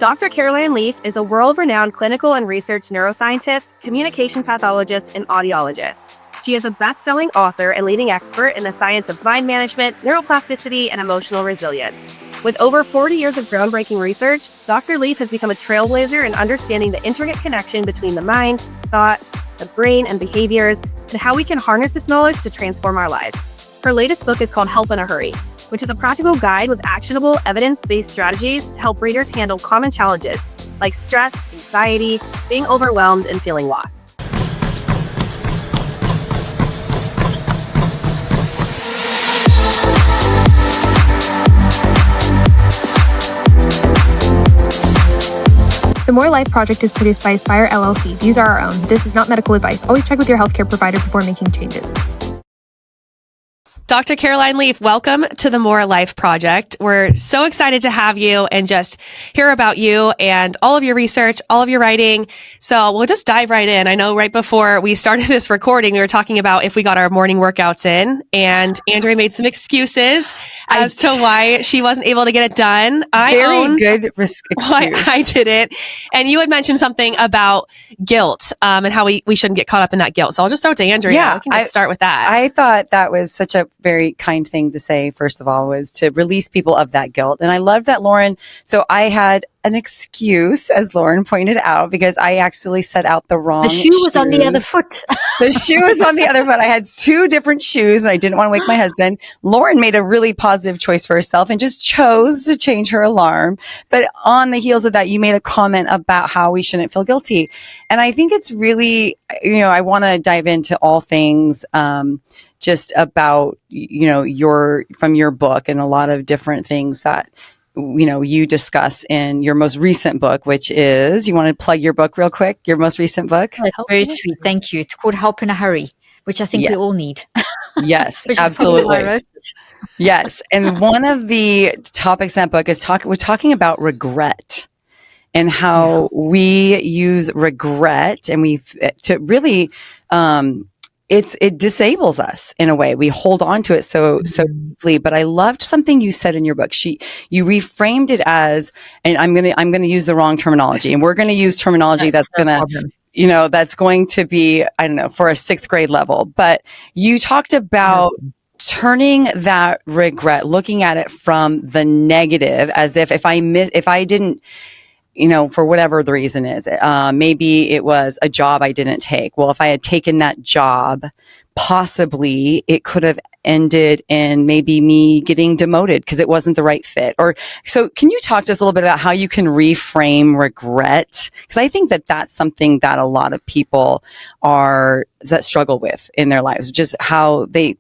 Dr. Caroline Leaf is a world-renowned clinical and research neuroscientist, communication pathologist, and audiologist. She is a best-selling author and leading expert in the science of mind management, neuroplasticity, and emotional resilience. With over 40 years of groundbreaking research, Dr. Leaf has become a trailblazer in understanding the intricate connection between the mind, thoughts, the brain, and behaviors, and how we can harness this knowledge to transform our lives. Her latest book is called Help in a Hurry, which is a practical guide with actionable, evidence-based strategies to help readers handle common challenges like stress, anxiety, being overwhelmed, and feeling lost. The More Life Project is produced by Aspire LLC. Views are our own. This is not medical advice. Always check with your healthcare provider before making changes. Dr. Caroline Leaf, welcome to the More Life Project. We're so excited to have you and just hear about you and all of your research, all of your writing. So we'll just dive right in. I know right before we started this recording, we were talking about if we got our morning workouts in, and Andrea made some excuses as to why she wasn't able to get it done. Very good excuse. I did it. And you had mentioned something about guilt and how we shouldn't get caught up in that guilt. So I'll just throw it to Andrea. Yeah, we can just start with that. I thought that was such a very kind thing to say, first of all, was to release people of that guilt. And I love that, Lauren. So I had an excuse, as Lauren pointed out, because I actually set out the wrong shoe was on the other foot. The shoe was on the other foot. I had two different shoes and I didn't want to wake my husband. Lauren made a really positive choice for herself and just chose to change her alarm. But on the heels of that, you made a comment about how we shouldn't feel guilty. And I think it's really, I want to dive into all things, just about, from your book and a lot of different things that, you discuss in your most recent book, which is, you want to plug your book real quick, your most recent book? Oh, it's very sweet. Thank you. It's called Help in a Hurry, which I think we all need. Yes, absolutely. Yes. And one of the topics in that book is we're talking about regret and how we use regret and to really, it disables us in a way. We hold on to it so deeply. But I loved something you said in your book. You reframed it as, and I'm gonna use the wrong terminology, and we're gonna use terminology that's going to be, I don't know, for a 6th grade level. But you talked about turning that regret, looking at it from the negative, as if I didn't, for whatever the reason is, maybe it was a job I didn't take. Well, if I had taken that job, possibly it could have ended in maybe me getting demoted because it wasn't the right fit. So can you talk to us a little bit about how you can reframe regret? Because I think that that's something that a lot of people that struggle with in their lives, just how they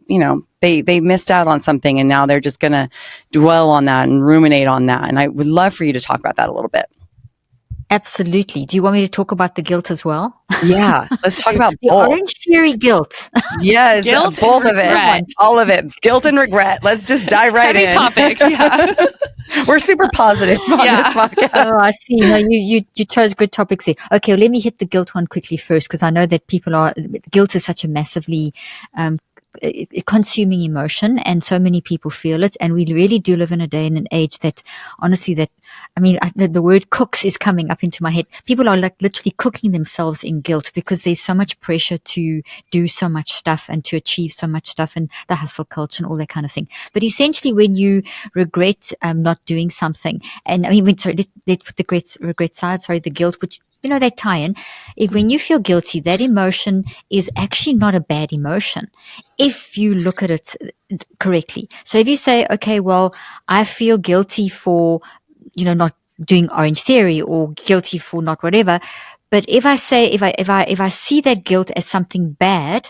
missed out on something and now they're just going to dwell on that and ruminate on that. And I would love for you to talk about that a little bit. Absolutely. Do you want me to talk about the guilt as well? Yeah, let's talk about the both. Orange Theory guilt. Yes, guilt both of it, all of it. Guilt and regret. Let's just dive right in. Topics, yeah. We're super positive on this podcast. Oh, I see. No, you chose good topics here. Okay, well, let me hit the guilt one quickly first, because I know that guilt is such a massively consuming emotion, and so many people feel it. And we really do live in a day and an age that, honestly, the word cooks is coming up into my head. People are like literally cooking themselves in guilt because there's so much pressure to do so much stuff and to achieve so much stuff, and the hustle culture and all that kind of thing. But essentially, when you regret not doing something, and let's put the regret side, the guilt, which they tie in. When you feel guilty, that emotion is actually not a bad emotion if you look at it correctly. So if you say, okay, well, I feel guilty for, not doing Orange Theory, or guilty for not whatever. But if I say, if I see that guilt as something bad,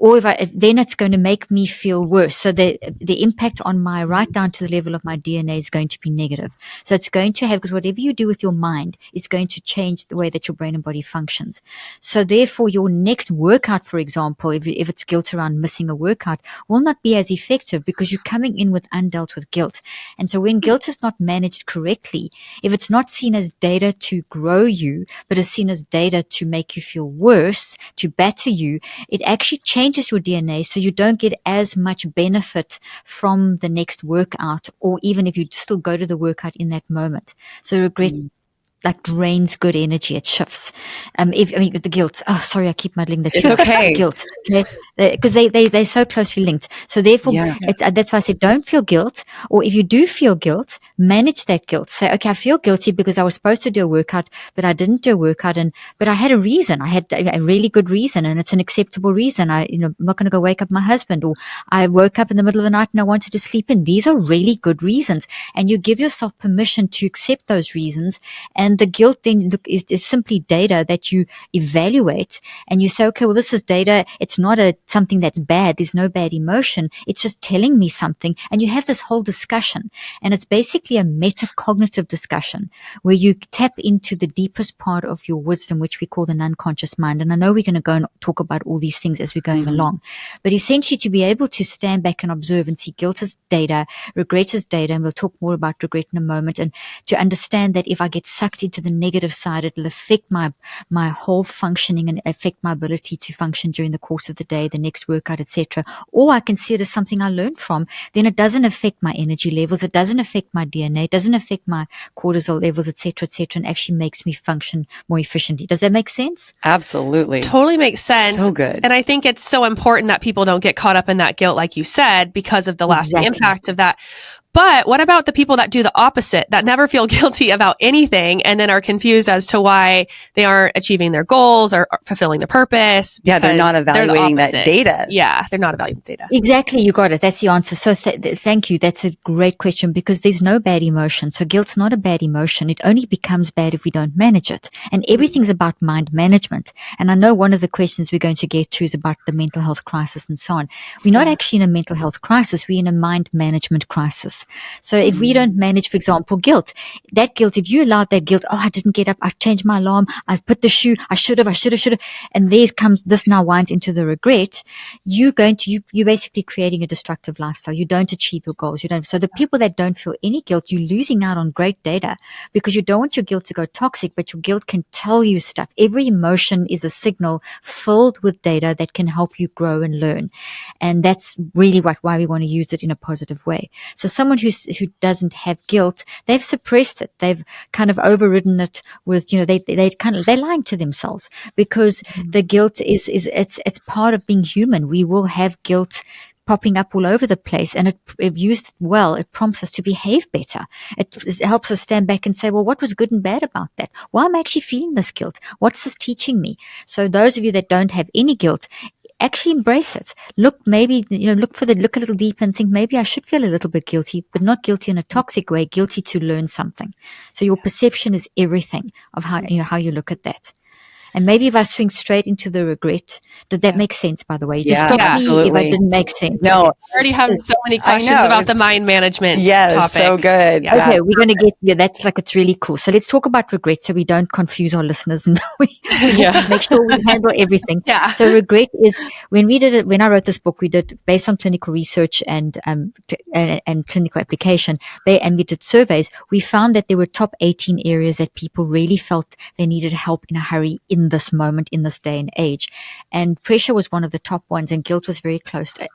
or then it's going to make me feel worse. So the impact on right down to the level of my DNA is going to be negative. So it's going to have, because whatever you do with your mind is going to change the way that your brain and body functions. So therefore, your next workout, for example, if it's guilt around missing a workout, will not be as effective because you're coming in with undealt with guilt. And so when guilt is not managed correctly, if it's not seen as data to grow you, but is seen as data to make you feel worse, to batter you, it actually changes your DNA, so you don't get as much benefit from the next workout, or even if you still go to the workout in that moment. So regret like drains good energy. It shifts. The guilt. Oh, sorry, I keep muddling the two. It's okay. The guilt, because they're so closely linked. So therefore, that's why I said don't feel guilt. Or if you do feel guilt, manage that guilt. Say, okay, I feel guilty because I was supposed to do a workout, but I didn't do a workout, but I had a reason. I had a really good reason, and it's an acceptable reason. I'm not going to go wake up my husband, or I woke up in the middle of the night and I wanted to sleep in. These are really good reasons, and you give yourself permission to accept those reasons. And the guilt then is simply data that you evaluate, and you say, okay, well, this is data. It's not something that's bad. There's no bad emotion. It's just telling me something. And you have this whole discussion, and it's basically a metacognitive discussion where you tap into the deepest part of your wisdom, which we call the unconscious mind. And I know we're going to go and talk about all these things as we're going along, but essentially to be able to stand back and observe and see guilt as data, regret as data, and we'll talk more about regret in a moment, and to understand that if I get sucked into the negative side, it'll affect my whole functioning and affect my ability to function during the course of the day, the next workout, etc. Or I can see it as something I learned from. Then it doesn't affect my energy levels, it doesn't affect my DNA, it doesn't affect my cortisol levels, etc., and actually makes me function more efficiently. Does that make sense? Absolutely. Totally makes sense. So good. And I think it's so important that people don't get caught up in that guilt, like you said, because of the lasting impact of that. But what about the people that do the opposite, that never feel guilty about anything and then are confused as to why they aren't achieving their goals or fulfilling the purpose? Yeah, they're not evaluating that data. Yeah, they're not evaluating data. Exactly, you got it. That's the answer. So thank you. That's a great question, because there's no bad emotion. So guilt's not a bad emotion. It only becomes bad if we don't manage it. And everything's about mind management. And I know one of the questions we're going to get to is about the mental health crisis and so on. We're not actually in a mental health crisis. We're in a mind management crisis. So if we don't manage, for example, guilt, if you allowed that guilt, oh, I didn't get up, I've changed my alarm, I've put the shoe, I should have, and this now winds into the regret, you're basically creating a destructive lifestyle. You don't achieve your goals. So the people that don't feel any guilt, you're losing out on great data, because you don't want your guilt to go toxic, but your guilt can tell you stuff. Every emotion is a signal filled with data that can help you grow and learn. And that's really why we want to use it in a positive way. So someone who doesn't have guilt, they've suppressed it. They've kind of overridden it with, they're lying to themselves, because the guilt it's part of being human. We will have guilt popping up all over the place, and if used well, it prompts us to behave better. It helps us stand back and say, well, what was good and bad about that? Why am I actually feeling this guilt? What's this teaching me? So those of you that don't have any guilt, actually embrace it. Look a little deeper and think, maybe I should feel a little bit guilty, but not guilty in a toxic way, guilty to learn something. So your perception is everything of how you look at that. And maybe if I swing straight into the regret, did that make sense, by the way? Just stop me if I didn't make sense. No, I already have so many questions about the mind management topic. So good. Yeah. Okay, we're going to get, that's it's really cool. So let's talk about regret so we don't confuse our listeners and we make sure we handle everything. Yeah. So regret is, when I wrote this book, we did based on clinical research and clinical application, and we did surveys, we found that there were top 18 areas that people really felt they needed help in a hurry in this moment, in this day and age. And pressure was one of the top ones, and guilt was very close to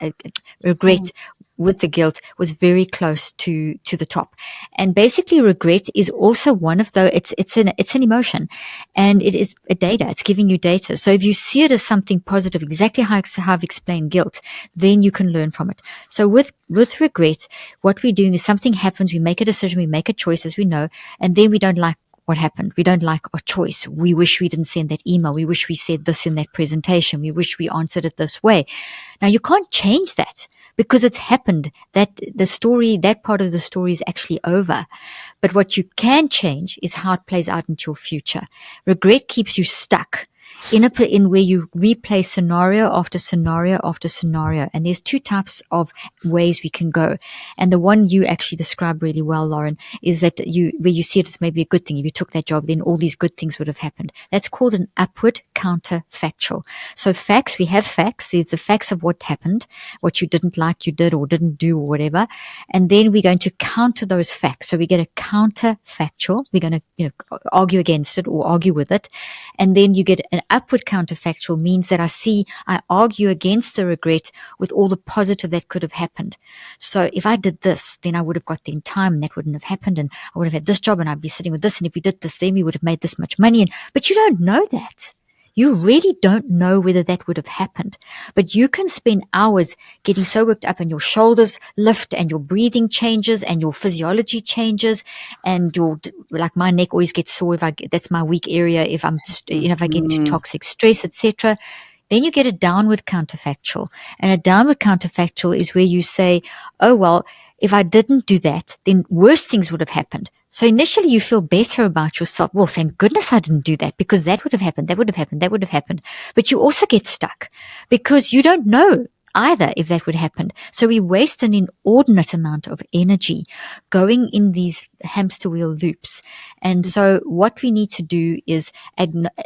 regret. With the guilt was very close to the top. And basically regret is also one of those, it's an emotion, and it is a data. It's giving you data. So if you see it as something positive, exactly how I've explained guilt, then you can learn from it. So with regret, what we're doing is something happens, we make a decision, we make a choice, as we know, and then we don't like what happened. We don't like our choice. We wish we didn't send that email. We wish we said this in that presentation. We wish we answered it this way. Now you can't change that, because it's happened. That part of the story is actually over. But what you can change is how it plays out into your future. Regret keeps you stuck in where you replay scenario after scenario after scenario. And there's two types of ways we can go. And the one you actually described really well, Lauren, is that where you see it as maybe a good thing. If you took that job, then all these good things would have happened. That's called an upward counter factual. So facts, we have facts. There's the facts of what happened, what you didn't like, you did or didn't do or whatever. And then we're going to counter those facts. So we get a counter factual. We're going to argue against it or argue with it. And then you get an upward counterfactual means that I argue against the regret with all the positive that could have happened. So if I did this, then I would have got there in time and that wouldn't have happened, and I would have had this job and I'd be sitting with this, and if we did this, then we would have made this much money. But you don't know that. You really don't know whether that would have happened. But you can spend hours getting so worked up and your shoulders lift and your breathing changes and your physiology changes and like my neck always gets sore that's my weak area if if I get into toxic stress, etc. Then you get a downward counterfactual. And a downward counterfactual is where you say, oh, well, if I didn't do that, then worse things would have happened. So initially you feel better about yourself. Well, thank goodness I didn't do that because that would have happened, that would have happened, that would have happened. But you also get stuck because you don't know either if that would happen. So we waste an inordinate amount of energy going in these hamster wheel loops. And so what we need to do is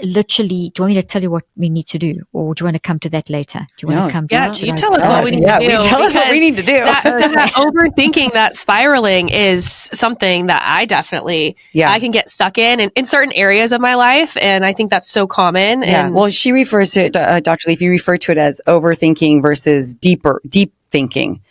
literally, do you want me to tell you what we need to do? Or do you want to come to that later? Do you want to come to that? You tell us what we need to do. Tell us what we need to do. That overthinking, that spiraling is something that I definitely, I can get stuck in certain areas of my life. And I think that's so common. Yeah. And well, she refers to, Dr. Leaf, you refer to it as overthinking versus deep thinking.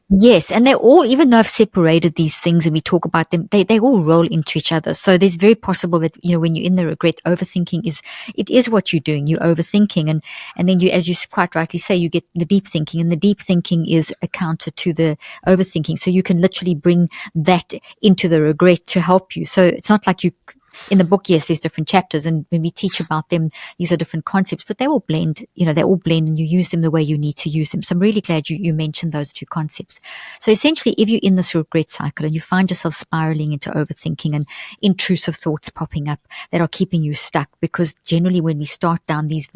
Yes, and they all, even though I've separated these things and we talk about them, they all roll into each other. So there's very possible that, when you're in the regret, overthinking is what you're doing. You're overthinking, and then you, as you quite rightly say, you get the deep thinking, and the deep thinking is a counter to the overthinking. So you can literally bring that into the regret to help you. So it's not like in the book, yes, there's different chapters, and when we teach about them, these are different concepts, but they all blend, they all blend, and you use them the way you need to use them. So I'm really glad you mentioned those two concepts. So essentially, if you're in this regret cycle and you find yourself spiraling into overthinking and intrusive thoughts popping up that are keeping you stuck, because generally when we start down these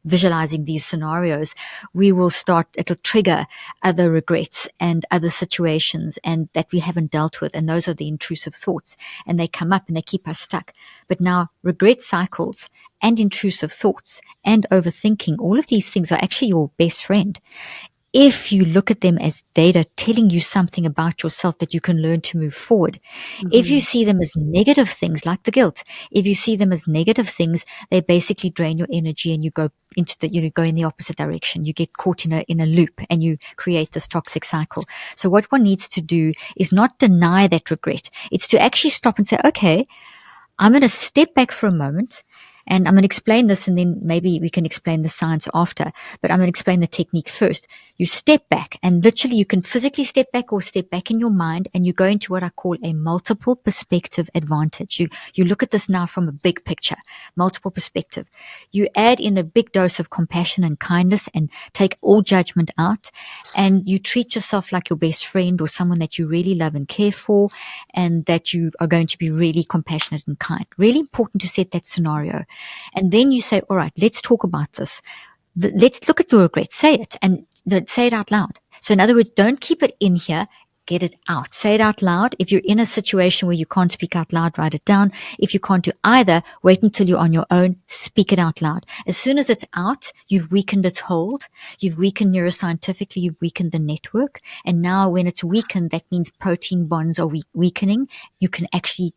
visualizing these scenarios, it'll trigger other regrets and other situations and that we haven't dealt with. And those are the intrusive thoughts, and they come up and they keep us stuck. But now regret cycles and intrusive thoughts and overthinking, all of these things are actually your best friend. If you look at them as data telling you something about yourself that you can learn to move forward. If you see them as negative things, like the guilt, if you see them as negative things, they basically drain your energy and you go in the opposite direction. You get caught in a loop and you create this toxic cycle. So what one needs to do is not deny that regret. It's to actually stop and say, okay, I'm going to step back for a moment and I'm going to explain this, and then maybe we can explain the science after, but I'm going to explain the technique first. You step back, and literally you can physically step back or step back in your mind, and you go into what I call a multiple perspective advantage. You look at this now from a big picture, multiple perspective. You add in a big dose of compassion and kindness and take all judgment out, and you treat yourself like your best friend or someone that you really love and care for, and that you are going to be really compassionate and kind. Really important to set that scenario. And then you say, all right, let's talk about this. Let's look at your regret. Say it, and say it out loud. So in other words, don't keep it in here. Get it out. Say it out loud. If you're in a situation where you can't speak out loud, write it down. If you can't do either, wait until you're on your own. Speak it out loud. As soon as it's out, you've weakened its hold. You've weakened neuroscientifically. You've weakened the network. And now when it's weakened, that means protein bonds are weakening. You can actually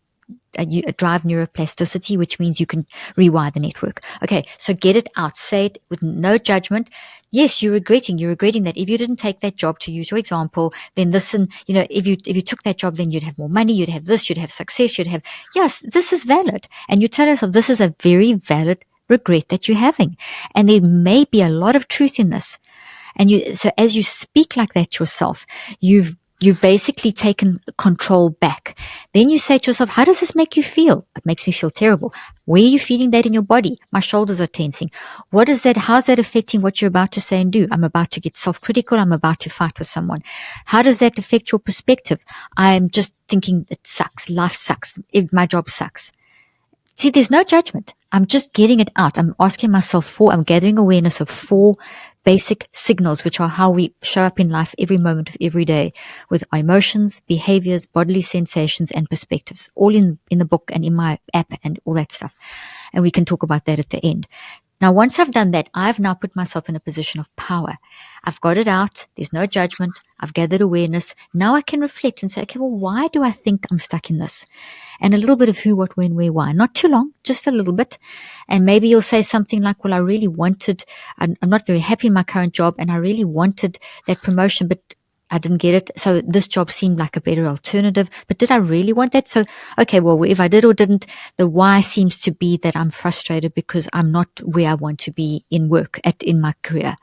you drive neuroplasticity, which means you can rewire the network. Okay, so get it out. Say it with no judgment. Yes, you're regretting that if you didn't take that job, to use your example, then listen, if you took that job, then you'd have more money, you'd have this, you'd have success, yes, this is valid. And you tell yourself, this is a very valid regret that you're having. And there may be a lot of truth in this. And so as you speak like that to yourself, you've basically taken control back. Then you say to yourself, how does this make you feel? It makes me feel terrible. Where are you feeling that in your body? My shoulders are tensing. What is that? How's that affecting what you're about to say and do? I'm about to get self-critical. I'm about to fight with someone. How does that affect your perspective? I'm just thinking it sucks. Life sucks. My job sucks. See, there's no judgment. I'm just getting it out. I'm asking myself I'm gathering awareness of 4 basic signals, which are how we show up in life every moment of every day, with our emotions, behaviors, bodily sensations, and perspectives, all in the book and in my app and all that stuff. And we can talk about that at the end. Now, once I've done that, I've now put myself in a position of power. I've got it out. There's no judgment. I've gathered awareness. Now I can reflect and say, okay, well, why do I think I'm stuck in this? And a little bit of who, what, when, where, why. Not too long, just a little bit. And maybe you'll say something like, well, I'm not very happy in my current job, and I really wanted that promotion, but I didn't get it. So this job seemed like a better alternative, but did I really want that? So, okay, well, if I did or didn't, the why seems to be that I'm frustrated because I'm not where I want to be in work, in my career.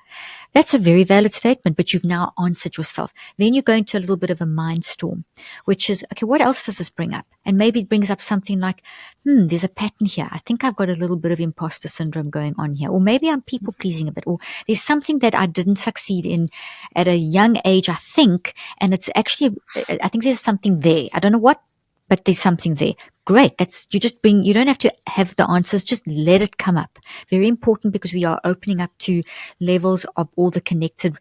That's a very valid statement, but you've now answered yourself. Then you go into a little bit of a mind storm, which is, okay, what else does this bring up? And maybe it brings up something like, there's a pattern here. I think I've got a little bit of imposter syndrome going on here. Or maybe I'm people pleasing a bit. Or there's something that I didn't succeed in at a young age, I think. And it's actually, I think there's something there. I don't know what, but there's something there. Great. You don't have to have the answers. Just let it come up. Very important, because we are opening up to levels of all the connected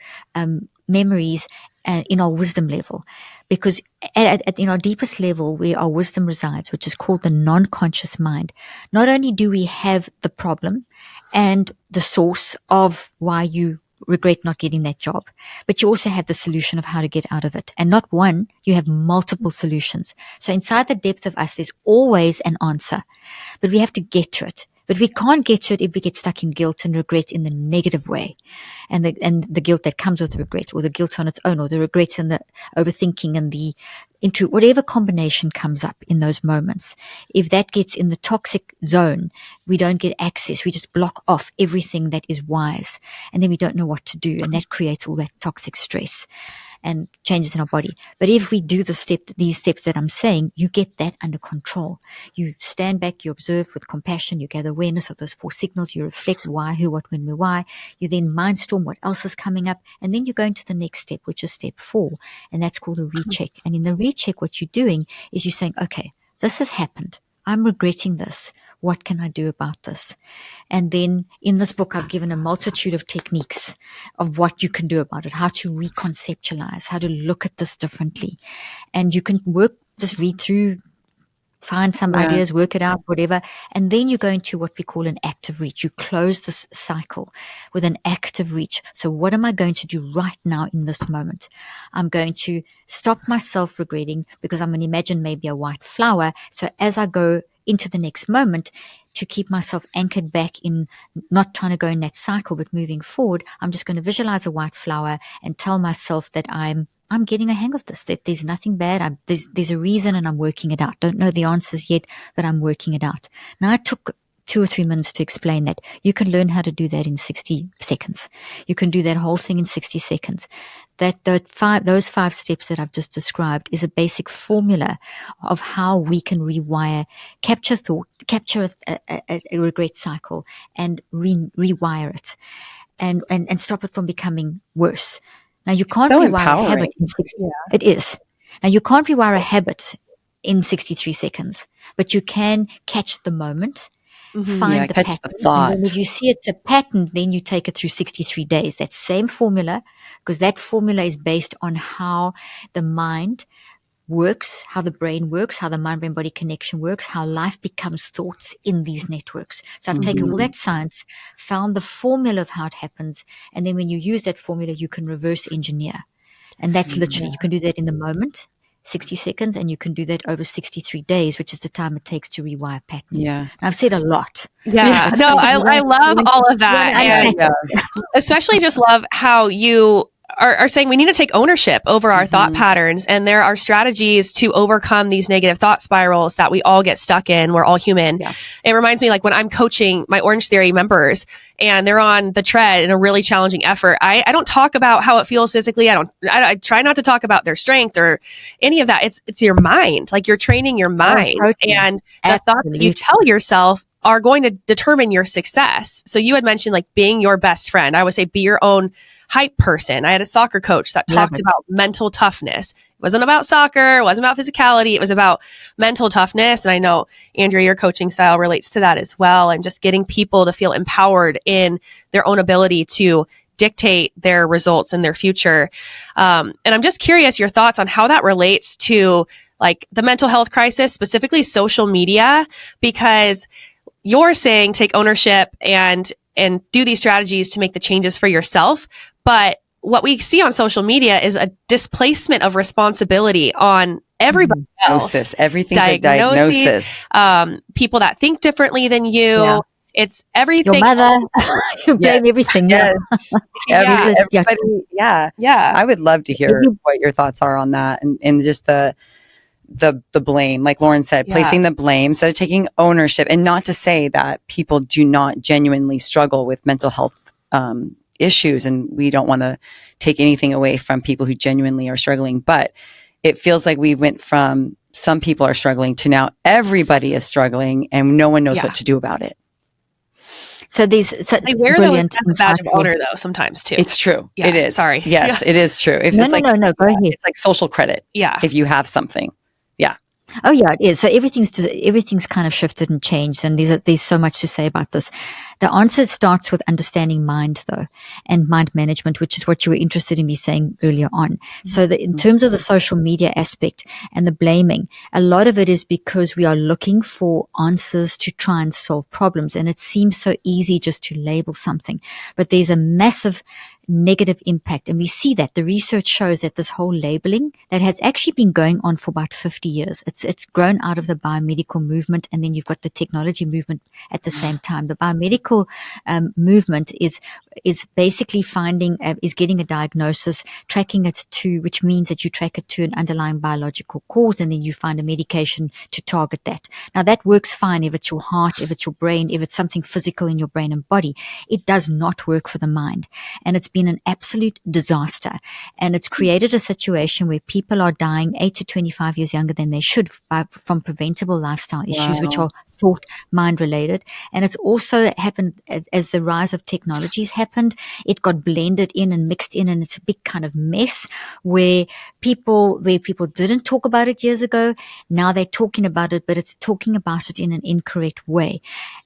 memories in our wisdom level. Because in our deepest level, where our wisdom resides, which is called the non-conscious mind, not only do we have the problem and the source of why you regret not getting that job, but you also have the solution of how to get out of it. And not one, you have multiple solutions. So inside the depth of us, there's always an answer, but we have to get to it. But we can't get to it if we get stuck in guilt and regret in the negative way. And the guilt that comes with regret, or the guilt on its own, or the regrets and the overthinking and into whatever combination comes up in those moments. If that gets in the toxic zone, we don't get access. We just block off everything that is wise. And then we don't know what to do. And that creates all that toxic stress and changes in our body. But if we do these steps that I'm saying, you get that under control. You stand back, you observe with compassion, you gather awareness of those 4 signals, you reflect why, who, what, when, where, why. You then mindstorm what else is coming up, and then you go into the next step, which is step 4, and that's called a recheck. And in the recheck, what you're doing is you're saying, okay, this has happened. I'm regretting this. What can I do about this? And then in this book, I've given a multitude of techniques of what you can do about it, how to reconceptualize, how to look at this differently. And you can just read through, find some ideas, work it out, whatever. And then you go into what we call an active reach. You close this cycle with an active reach. So what am I going to do right now in this moment? I'm going to stop myself regretting, because I'm going to imagine maybe a white flower. So as I go into the next moment, to keep myself anchored back in not trying to go in that cycle, but moving forward, I'm just going to visualize a white flower and tell myself that I'm getting a hang of this, that there's nothing bad. There's a reason, and I'm working it out. Don't know the answers yet, but I'm working it out. Now, I took 2 or 3 minutes to explain that. You can learn how to do that in 60 seconds. You can do that whole thing in 60 seconds. Those 5 steps that I've just described is a basic formula of how we can rewire, capture thought, capture a regret cycle, and rewire it, and stop it from becoming worse. Now, you can't rewire a habit in 60. Yeah. It is. Now, you can't rewire a habit in 63 seconds, but you can catch the moment, find the pattern. The thought. And then if you see it's a pattern, then you take it through 63 days. That same formula, because that formula is based on how the mind works, how the brain works, how the mind-brain-body connection works, how life becomes thoughts in these networks. So I've taken all that science, found the formula of how it happens, and then when you use that formula, you can reverse engineer. And that's literally, you can do that in the moment, 60 seconds, and you can do that over 63 days, which is the time it takes to rewire patterns. Yeah. Now, I've said a lot. Yeah. No, I love all of that. And especially just love how you are saying we need to take ownership over our thought patterns, and there are strategies to overcome these negative thought spirals that we all get stuck in. We're all human. Yeah. It reminds me, like when I'm coaching my Orange Theory members and they're on the tread in a really challenging effort, I don't talk about how it feels physically. I try not to talk about their strength or any of that. It's your mind. Like, you're training your mind, and the thoughts that you tell yourself are going to determine your success. So you had mentioned like being your best friend. I would say be your own hype person. I had a soccer coach that talked about mental toughness. It wasn't about soccer. It wasn't about physicality. It was about mental toughness. And I know, Andrea, your coaching style relates to that as well. And just getting people to feel empowered in their own ability to dictate their results and their future. And I'm just curious your thoughts on how that relates to like the mental health crisis, specifically social media, because you're saying take ownership and and do these strategies to make the changes for yourself. But what we see on social media is a displacement of responsibility on everybody else. Everything's a diagnosis. People that think differently than you. Yeah. It's everything. Your mother, you blame everything. Yes. Everything. Yeah. I would love to hear what your thoughts are on that, and just the blame, like Lauren said, placing the blame instead of taking ownership. And not to say that people do not genuinely struggle with mental health issues, and we don't want to take anything away from people who genuinely are struggling, but it feels like we went from some people are struggling to now everybody is struggling and no one knows what to do about it. So they wear brilliant those as a badge of honor, though, sometimes too. It's true. Yeah, it is. Sorry. Yes, it is true. If no, go ahead. It's like social credit. Yeah. If you have something. Yeah. Oh yeah, it is. So everything's kind of shifted and changed, and there's so much to say about this. The answer starts with understanding mind, though, and mind management, which is what you were interested in me saying earlier on. So in terms of the social media aspect and the blaming, a lot of it is because we are looking for answers to try and solve problems, and it seems so easy just to label something, but there's a massive negative impact. And we see that the research shows that this whole labeling that has actually been going on for about 50 years. It's grown out of the biomedical movement, and then you've got the technology movement at the same time. The biomedical movement is basically is getting a diagnosis, tracking it to, which means that you track it to an underlying biological cause, and then you find a medication to target that. Now that works fine if it's your heart, if it's your brain, if it's something physical in your brain and body. It does not work for the mind. And it's been an absolute disaster. And it's created a situation where people are dying 8 to 25 years younger than they should from preventable lifestyle issues, which are thought mind related. And it's also happened as the rise of technologies happened. It got blended in and mixed in, and it's a big kind of mess where people didn't talk about it years ago. Now they're talking about it, but it's talking about it in an incorrect way.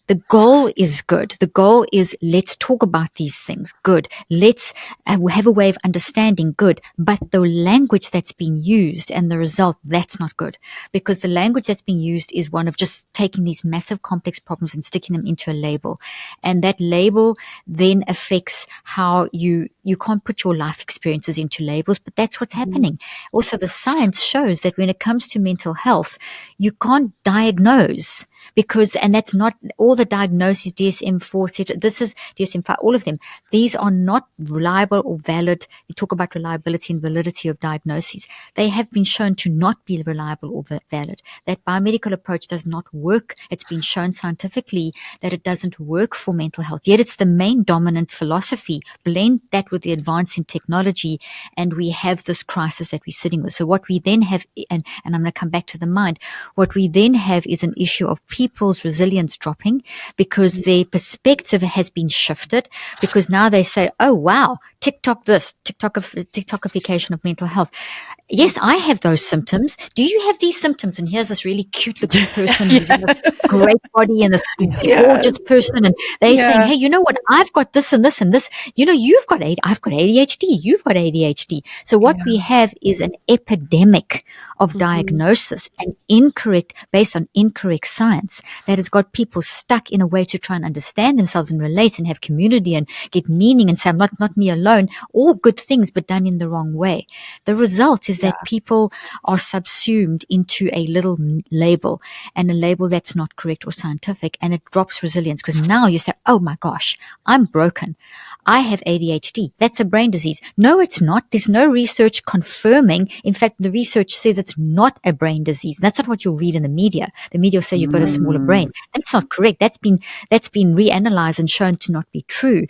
The goal is good. The goal is, let's talk about these things. Good. Let's have a way of understanding. Good. But the language that's been used and the result, that's not good. Because the language that's being used is one of just taking these massive complex problems and sticking them into a label. And that label then affects how you can't put your life experiences into labels, but that's what's happening. Also, the science shows that when it comes to mental health, you can't diagnose. And that's not all the diagnoses, DSM-4, etc. This is DSM-5, all of them. These are not reliable or valid. You talk about reliability and validity of diagnoses. They have been shown to not be reliable or valid. That biomedical approach does not work. It's been shown scientifically that it doesn't work for mental health. Yet it's the main dominant philosophy. Blend that with the advance in technology, and we have this crisis that we're sitting with. So what we then have, and I'm going to come back to the mind, what we then have is an issue of people's resilience dropping because their perspective has been shifted, because now they say, oh wow, TikTokification of mental health. Yes, I have those symptoms. Do you have these symptoms? And here's this really cute looking person who's in this great body and this gorgeous person, and they're saying, hey, you know what? I've got this and this and this. You know, I've got ADHD. You've got ADHD. So what we have is an epidemic of diagnosis and based on incorrect science that has got people stuck in a way to try and understand themselves and relate and have community and get meaning and say, I'm not me alone. All good things, but done in the wrong way. The result is that people are subsumed into a little label, and a label that's not correct or scientific, and it drops resilience, because now you say, oh my gosh, I'm broken. I have ADHD. That's a brain disease. No, it's not. There's no research confirming. In fact, the research says it's not a brain disease. That's not what you'll read in the media. The media will say you've got a smaller brain. That's not correct. That's been reanalyzed and shown to not be true.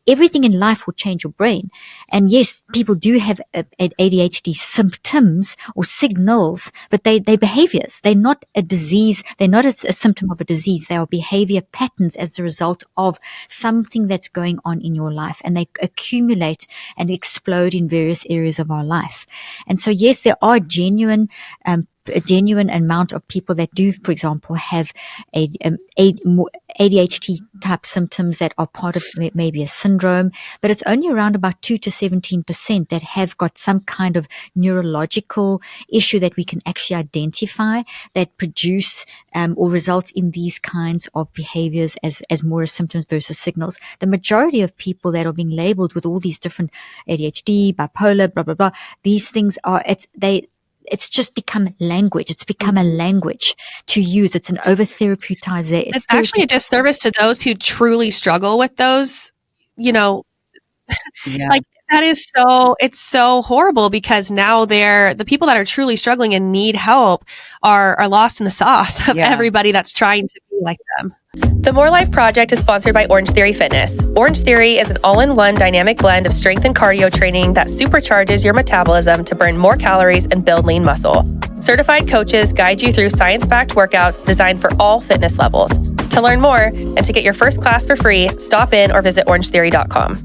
Everything in life will change your brain. And yes, people do have ADHD symptoms or signals, but they're behaviors. They're not a disease. They're not a symptom of a disease. They are behavior patterns as a result of something that's going on in your life, and they accumulate and explode in various areas of our life. And so yes, there are a genuine amount of people that do, for example, have more ADHD type symptoms that are part of maybe a syndrome, but it's only around about 2 to 17% that have got some kind of neurological issue that we can actually identify that produce or result in these kinds of behaviors as more as symptoms versus signals. The majority of people that are being labeled with all these different ADHD, bipolar, blah, blah, blah, these things it's just become language. It's become a language to use. It's an over-therapeuticization. It's actually a disservice to those who truly struggle with those, like that is it's so horrible, because now the people that are truly struggling and need help are lost in the sauce of everybody that's trying to be like them. The More Life Project is sponsored by Orange Theory Fitness. Orange Theory is an all-in-one dynamic blend of strength and cardio training that supercharges your metabolism to burn more calories and build lean muscle. Certified coaches guide you through science-backed workouts designed for all fitness levels. To learn more and to get your first class for free, stop in or visit orangetheory.com.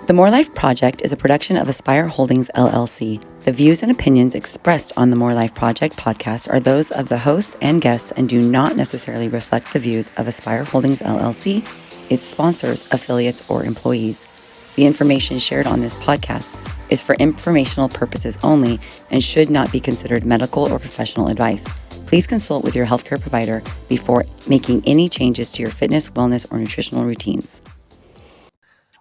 The More Life Project is a production of Aspire Holdings, LLC. The views and opinions expressed on the More Life Project podcast are those of the hosts and guests and do not necessarily reflect the views of Aspire Holdings, LLC, its sponsors, affiliates, or employees. The information shared on this podcast is for informational purposes only and should not be considered medical or professional advice. Please consult with your healthcare provider before making any changes to your fitness, wellness, or nutritional routines.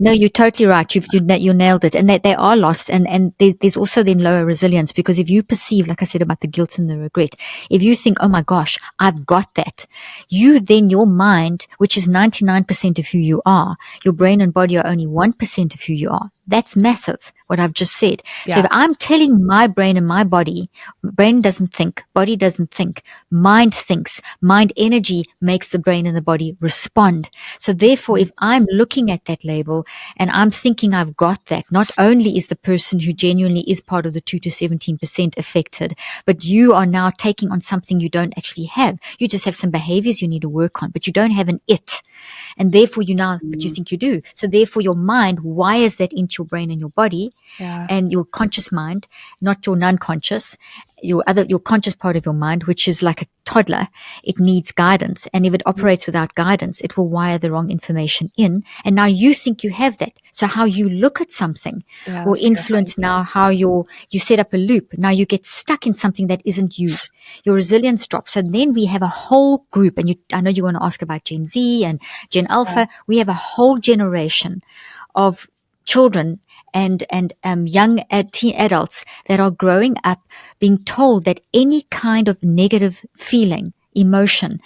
No, you're totally right. You nailed it. And they are lost. And there's also then lower resilience, because if you perceive, like I said about the guilt and the regret, if you think, oh my gosh, I've got that, your mind, which is 99% of who you are, your brain and body are only 1% of who you are. That's massive, what I've just said. Yeah. So if I'm telling my brain and my body, brain doesn't think, body doesn't think, mind thinks, mind energy makes the brain and the body respond. So therefore, if I'm looking at that label and I'm thinking I've got that, not only is the person who genuinely is part of the 2 to 17% affected, but you are now taking on something you don't actually have. You just have some behaviors you need to work on, but you don't have an it. And therefore but you think you do. So therefore your mind wires that into your brain and your body and your conscious mind, not your non-conscious, your conscious part of your mind, which is like a toddler. It needs guidance. And if it operates without guidance, it will wire the wrong information in. And now you think you have that. So how you look at something will influence now how you set up a loop. Now you get stuck in something that isn't you. Your resilience drops. So then we have a whole group, and I know you want to ask about Gen Z and Gen Alpha. We have a whole generation of children and young teen adults that are growing up being told that any kind of negative feeling, emotion,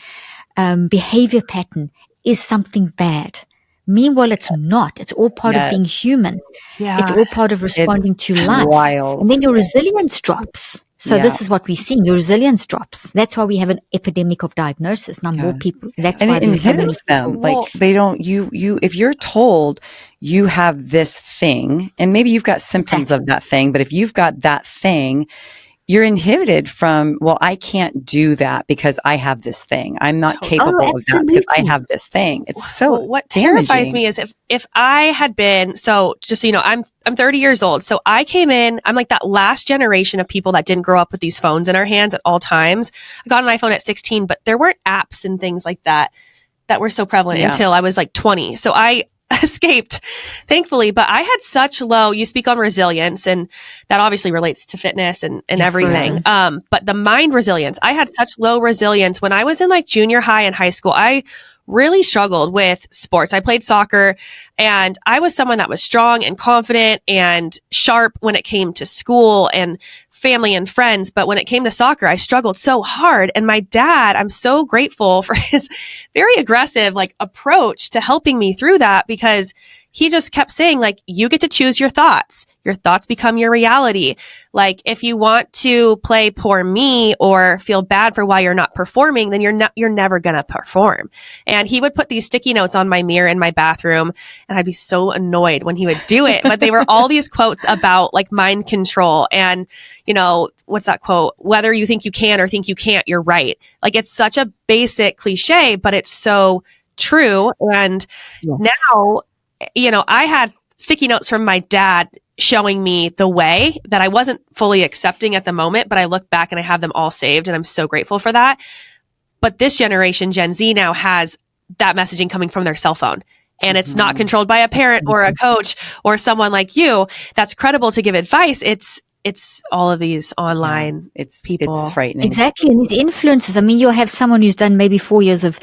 behavior pattern is something bad. Meanwhile, it's not. It's all part of being human. Yeah. It's all part of responding to life. Wild. And then your resilience drops. So this is what we're seeing. Your resilience drops. That's why we have an epidemic of diagnosis. Now more people. That's and why it inhibits them. Like they don't. You. If you're told you have this thing, and maybe you've got symptoms of that thing, but if you've got that thing, you're inhibited from, well, I can't do that because I have this thing. I'm not capable of that because I have this thing. It's so what damaging. Terrifies me is if I had been, so just so you know, I'm 30 years old. So I came in, I'm like that last generation of people that didn't grow up with these phones in our hands at all times. I got an iPhone at 16, but there weren't apps and things like that were so prevalent until I was like 20. So I escaped, thankfully, but I had such low, you speak on resilience, and that obviously relates to fitness and everything. But the mind resilience, I had such low resilience when I was in like junior high and high school. I really struggled with sports. I played soccer, and I was someone that was strong and confident and sharp when it came to school and family and friends. But when it came to soccer, I struggled so hard. And my dad, I'm so grateful for his very aggressive approach to helping me through that, because he just kept saying, you get to choose your thoughts. Your thoughts become your reality. If you want to play poor me or feel bad for why you're not performing, then you're never going to perform. And he would put these sticky notes on my mirror in my bathroom, and I'd be so annoyed when he would do it. But they were all these quotes about mind control. And, what's that quote? Whether you think you can or think you can't, you're right. It's such a basic cliche, but it's so true. And now, I had sticky notes from my dad showing me the way that I wasn't fully accepting at the moment, but I look back and I have them all saved and I'm so grateful for that. But this generation, Gen Z, now has that messaging coming from their cell phone. And it's not controlled by a parent or a coach or someone like you that's credible to give advice. It's all of these online people. It's frightening. Exactly. And these influencers, I mean, you'll have someone who's done maybe 4 years of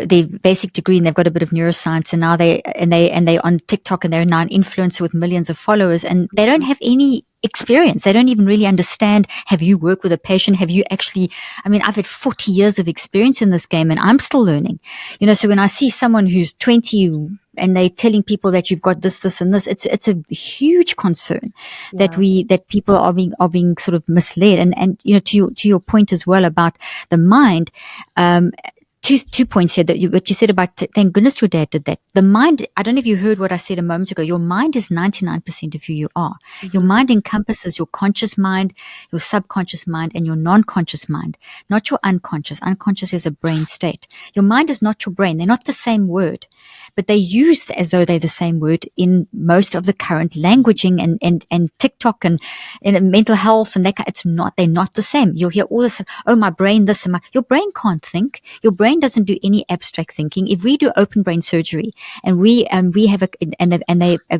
their basic degree and they've got a bit of neuroscience, and now they're on TikTok and they're now an influencer with millions of followers, and they don't have any experience. They don't even really understand. Have you worked with a patient? Have you actually, I mean, I've had 40 years of experience in this game and I'm still learning, so when I see someone who's 20 and they're telling people that you've got this and this, it's a huge concern that people are being sort of misled. And to your point as well about the mind, Two points here what you said about, thank goodness your dad did that. The mind, I don't know if you heard what I said a moment ago. Your mind is 99% of who you are. Mm-hmm. Your mind encompasses your conscious mind, your subconscious mind, and your non-conscious mind, not your unconscious. Unconscious is a brain state. Your mind is not your brain. They're not the same word, but they're used as though they're the same word in most of the current languaging and TikTok and in mental health and that. They're not the same. You'll hear all this, oh, my brain, this and your brain can't think. Your brain doesn't do any abstract thinking. If we do open brain surgery and we have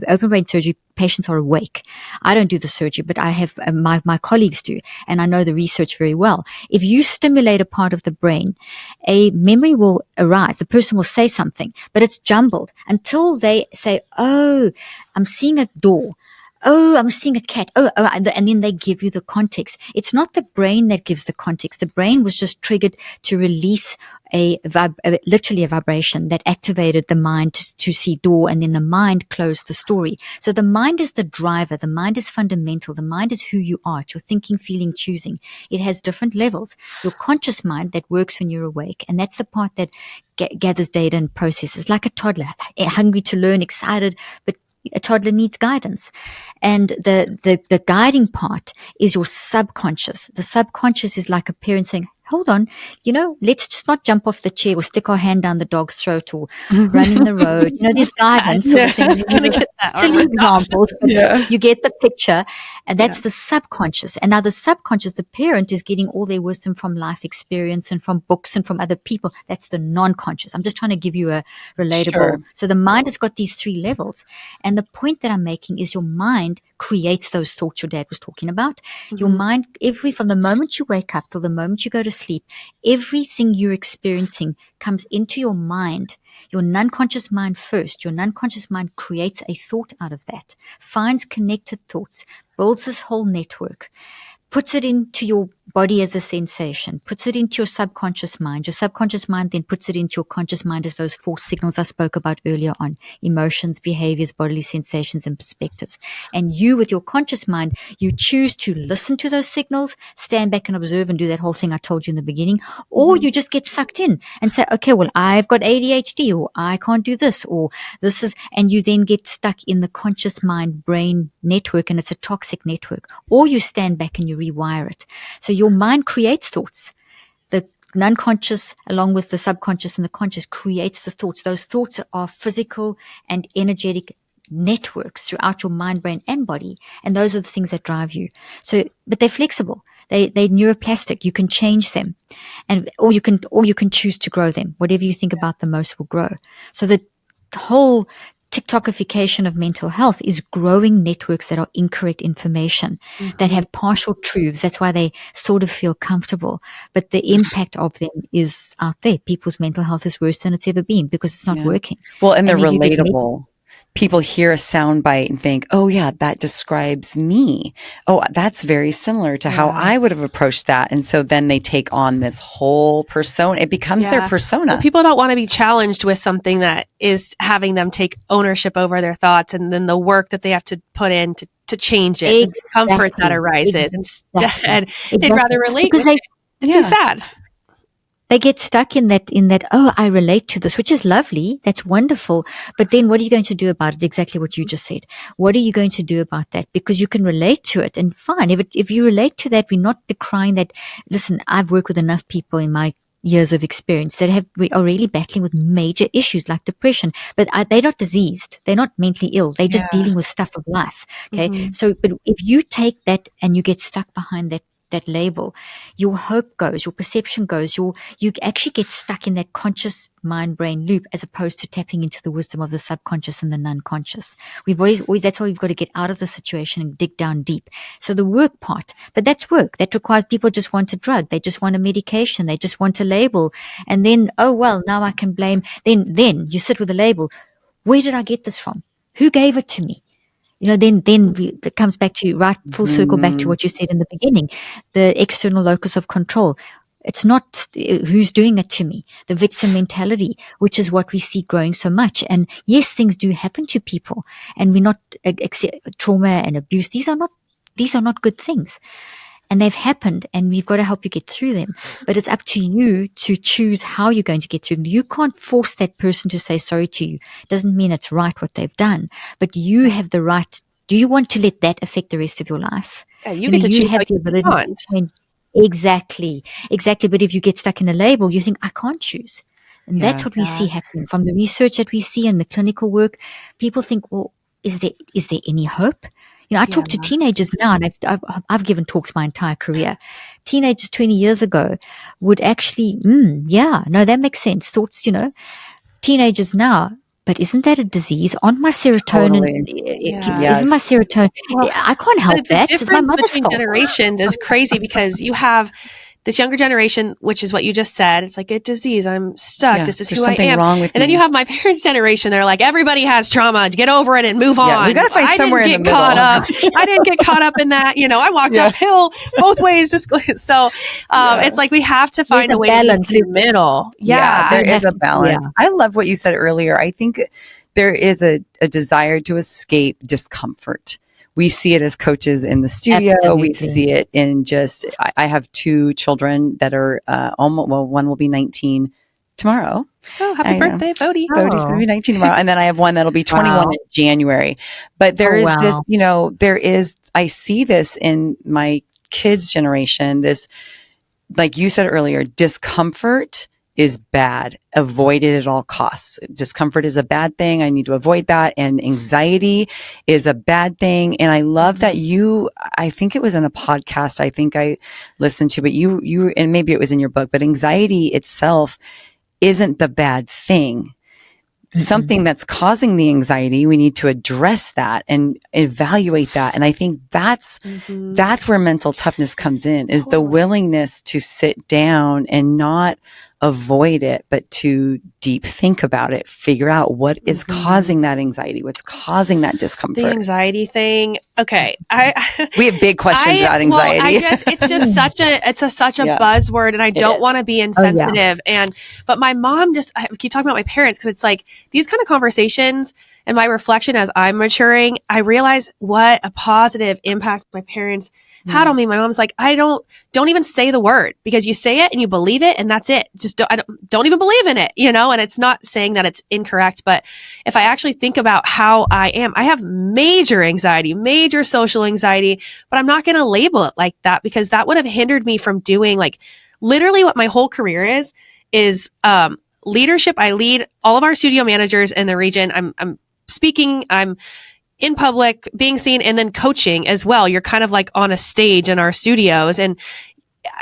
open brain surgery, patients are awake. I don't do the surgery, but I have my colleagues do, and I know the research very well. If you stimulate a part of the brain, a memory will arise. The person will say something, but it's jumbled until they say, "Oh, I'm seeing a door. Oh, I'm seeing a cat. Oh, and then they give you the context. It's not the brain that gives the context. The brain was just triggered to release literally a vibration that activated the mind to see door, and then the mind closed the story. So the mind is the driver. The mind is fundamental. The mind is who you are. It's your thinking, feeling, choosing. It has different levels. Your conscious mind that works when you're awake, and that's the part that gathers data and processes, like a toddler, hungry to learn, excited, but a toddler needs guidance. And the guiding part is your subconscious. The subconscious is like a parent saying, hold on, let's just not jump off the chair or stick our hand down the dog's throat or run in the road. There's guidance sort of thing. These are silly examples, but you get the picture. And that's the subconscious. And now the subconscious, the parent is getting all their wisdom from life experience and from books and from other people. That's the non-conscious. I'm just trying to give you a relatable. Sure. So the mind has got these three levels. And the point that I'm making is your mind creates those thoughts your dad was talking about. Mm-hmm. Your mind, from the moment you wake up till the moment you go to sleep, everything you're experiencing comes into your mind, your non-conscious mind first. Your non-conscious mind creates a thought out of that, finds connected thoughts, builds this whole network, puts it into your body as a sensation, puts it into your subconscious mind. Your subconscious mind then puts it into your conscious mind as those 4 signals I spoke about earlier on: emotions, behaviors, bodily sensations, and perspectives. And you, with your conscious mind, you choose to listen to those signals, stand back and observe and do that whole thing I told you in the beginning, or you just get sucked in and say, okay, well, I've got ADHD, or I can't do this, or this is, and you then get stuck in the conscious mind brain network, and it's a toxic network. Or you stand back and you rewire it. So your mind creates thoughts. The non-conscious, along with the subconscious and the conscious, creates the thoughts. Those thoughts are physical and energetic networks throughout your mind, brain, and body. And those are the things that drive you. So, but they're flexible. They're neuroplastic. You can change them, or you can choose to grow them. Whatever you think about the most will grow. So the whole TikTokification of mental health is growing networks that are incorrect information, that have partial truths. That's why they sort of feel comfortable. But the impact of them is out there. People's mental health is worse than it's ever been because it's not working. Well, and they're relatable. People hear a soundbite and think, oh yeah, that describes me. Oh, that's very similar to how I would have approached that. And so then they take on this whole persona. It becomes their persona. Well, people don't want to be challenged with something that is having them take ownership over their thoughts, and then the work that they have to put in to change it, the discomfort that arises. Instead, they'd rather relate with it and be sad. They get stuck in that, oh, I relate to this, which is lovely. That's wonderful. But then what are you going to do about it? Exactly what you just said. What are you going to do about that? Because you can relate to it, and fine. If you relate to that, we're not decrying that. Listen, I've worked with enough people in my years of experience that are really battling with major issues like depression, but they're not diseased. They're not mentally ill. They're just dealing with stuff of life. Okay. Mm-hmm. So, but if you take that and you get stuck behind that label, your hope goes, your perception goes, you actually get stuck in that conscious mind-brain loop as opposed to tapping into the wisdom of the subconscious and the non-conscious. We've always that's why we've got to get out of the situation and dig down deep. So the work part, but that's work. That requires people just want a drug. They just want a medication. They just want a label. And then, oh, well, now I can blame. Then you sit with a label. Where did I get this from? Who gave it to me? Then it comes back to full circle back to what you said in the beginning, the external locus of control. It's not who's doing it to me, the victim mentality, which is what we see growing so much. And yes, things do happen to people, and we're not trauma and abuse. These are not good things. And they've happened, and we've got to help you get through them. But it's up to you to choose how you're going to get through them. You can't force that person to say sorry to you. It doesn't mean it's right what they've done, but you have the right. Do you want to let that affect the rest of your life? Yeah, you get to choose have the ability to change. Exactly. But if you get stuck in a label, you think, I can't choose. And that's what we see happening from the research that we see and the clinical work. People think, well, is there any hope? I talk to teenagers now, and I've given talks my entire career. Teenagers 20 years ago would actually, that makes sense. Thoughts, teenagers now, but isn't that a disease? On my serotonin, isn't my serotonin? Well, I can't help that. The difference between generations is crazy because you have this younger generation, which is what you just said. It's like a disease. I'm stuck. Yeah, this is there's who I something am. wrong with and then you have my parents' generation. They're like, everybody has trauma. Get over it and move on. We got to find somewhere in the middle. I didn't get caught up in that. I walked uphill both ways. So it's like we have to find a way balance. To get in the middle. There is a balance. I love what you said earlier. I think there is a desire to escape discomfort. We see it as coaches in the studio. Absolutely. We see it in I have 2 children that are one will be 19 tomorrow. Oh, happy birthday, Bodhi. Bodhi's going to be 19 tomorrow. And then I have one that'll be 21 in January. But there is this, I see this in my kids' generation, this, like you said earlier, discomfort is bad. Avoid it at all costs. Discomfort is a bad thing. I need to avoid that. And anxiety is a bad thing. And I love that I think it was in a podcast I think I listened to, but you, and maybe it was in your book, but anxiety itself isn't the bad thing. Something that's causing the anxiety, we need to address that and evaluate that. And I think that's where mental toughness comes in, is the willingness to sit down and not avoid it, but to deep think about it, figure out what is causing that anxiety, what's causing that discomfort. The anxiety thing. Okay. We have big questions about anxiety. It's just such a buzzword, and I don't want to be insensitive. But my mom I keep talking about my parents, because it's like these kind of conversations and my reflection as I'm maturing, I realize what a positive impact my parents had on me. My mom's like, don't even say the word, because you say it and you believe it, and that's it. Just don't even believe in it, and it's not saying that it's incorrect. But if I actually think about how I am, I have major anxiety, major social anxiety, but I'm not going to label it like that, because that would have hindered me from doing like literally what my whole career is leadership. I lead all of our studio managers in the region. I'm speaking, I'm in public, being seen, and then coaching as well. You're kind of like on a stage in our studios. And